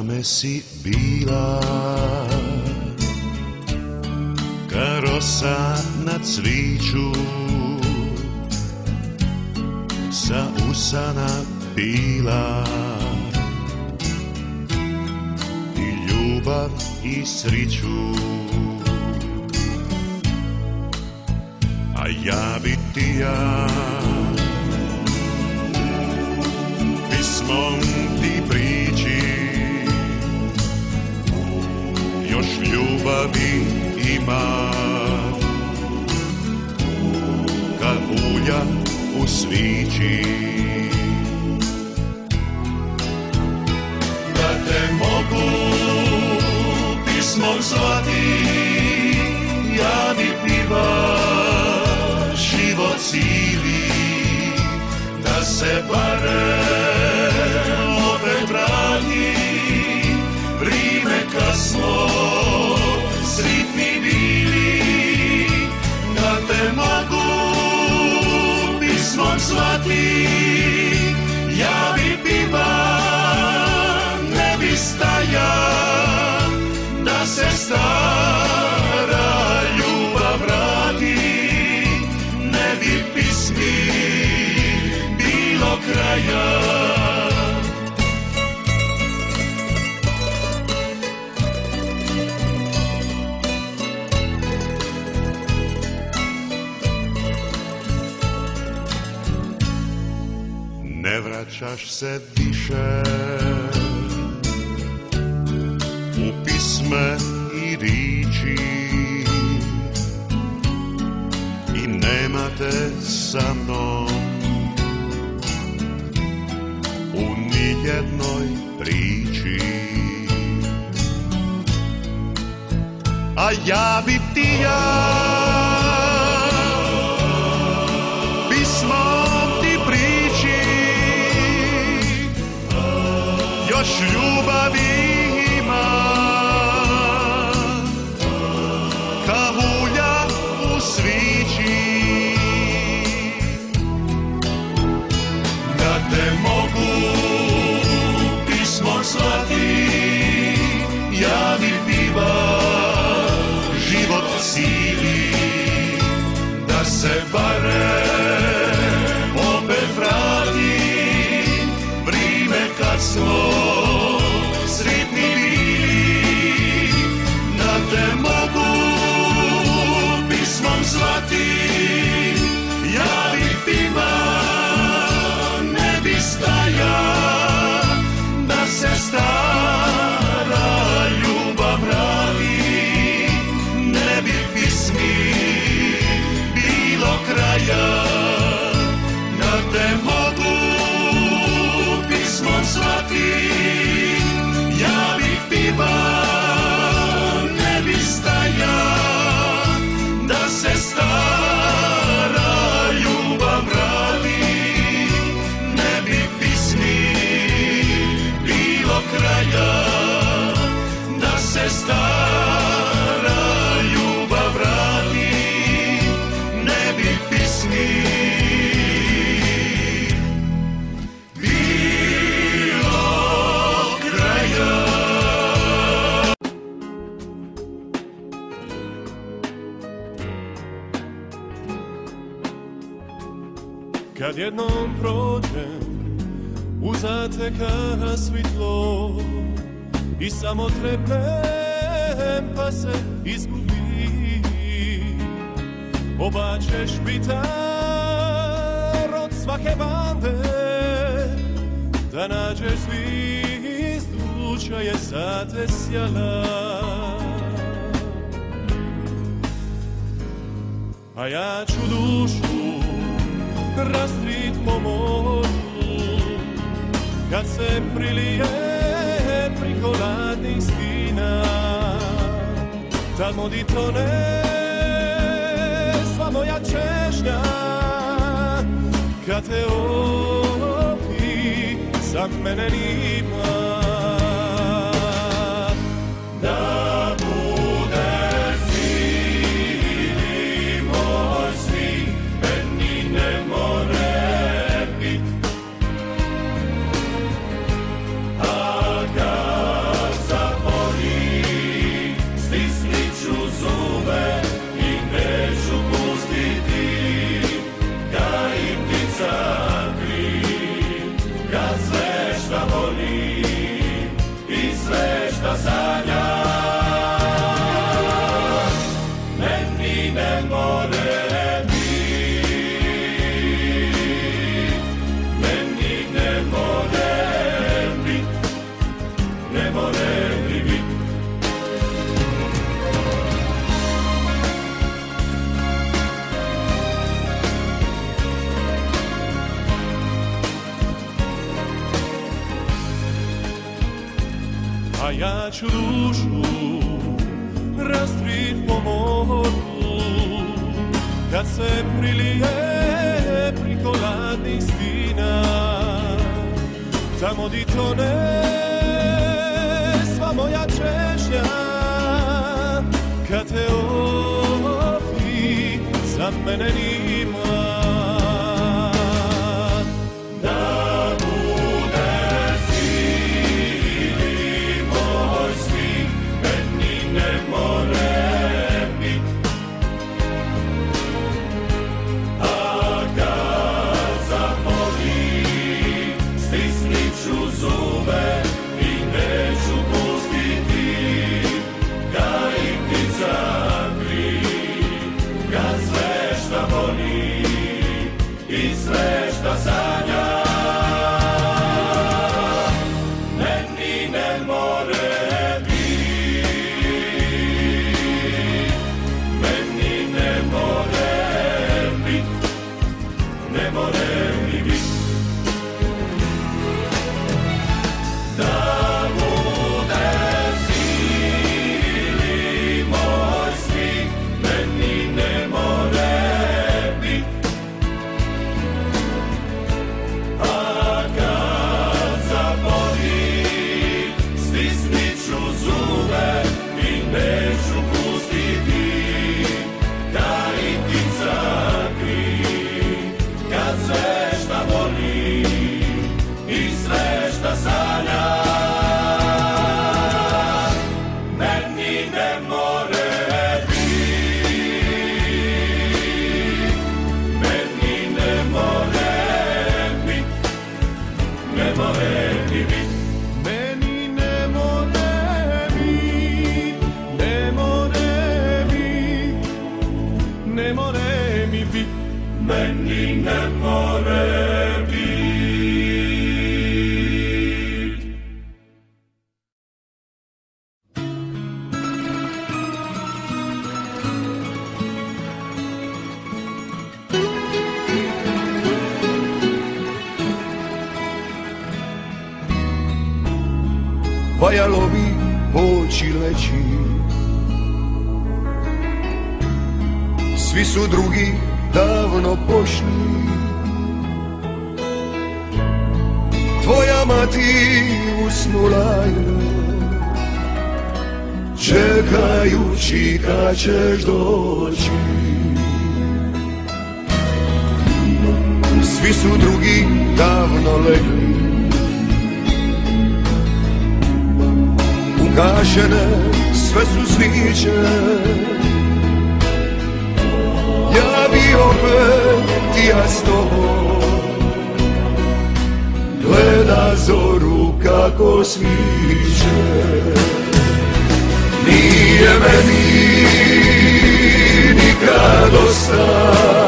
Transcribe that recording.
me si bila, ka rosa na cviću, sa usana bila, i ljubav i sriću. A ja bi ti ja pismom ti prići, još ljubavi ima, kad ulja u svići. Da te mogu pismom zvati, ja bi piva život cili, da se barem opet vrati vrime kad smo sritni bili. Da te mogu pismom zvati, ja bi piva ne bi staja, da se stara ljubav vrati, ne bi pismi bilo kraja. Ne vraćaš se više u pisme i riči, i nema te sa mnom u nijednoj priči. A ja bi ti ja pismom ti priči, još ljubavi ima, ka ulja u svići. Da te mogu pismom zvati, ja bi piva život cili, da se barem opet vrati vrime kad smo sretni bili. Da te mogu pismom zvati, ja bi piva ne bi staja, da se stara ljubav vrati, ne bi pismi bilo kraja. Da te mogu pismom zvati, ja bi piva ne bi staja, da se stara ljubav vrati, ne bi pismi bilo kraja. Da se stara ljubav vrati, ne bi pismi bilo kraja. Kad jednom prođem uzate ka svitlo i samo trepnem pa se izgubi, oba ćeš bitar od svake bande, da nađeš zvizdu ča je za te sjala. A ja ću dušu rastrit po moru, kad se prilije priko radnih stina, tad modi tone sva moja češnja, kad te opi za mene nima. Da bude sili moj svi, meni ne more bit. A kad ću dušu rastrit po moru, kad se prilije priko ladnih stina, tamo di tone sva moja češnja, kad te ovdje za mene nima. Valjalo bi poći leći, svi su drugi davno pošli. Tvoja mati usnula je, čekajući kad ćeš doći. Svi su drugi davno legli, ugašene sve su sviće. Ja bi opet ja s tobom gleda zoru kako sviće. Nije meni nikad dosta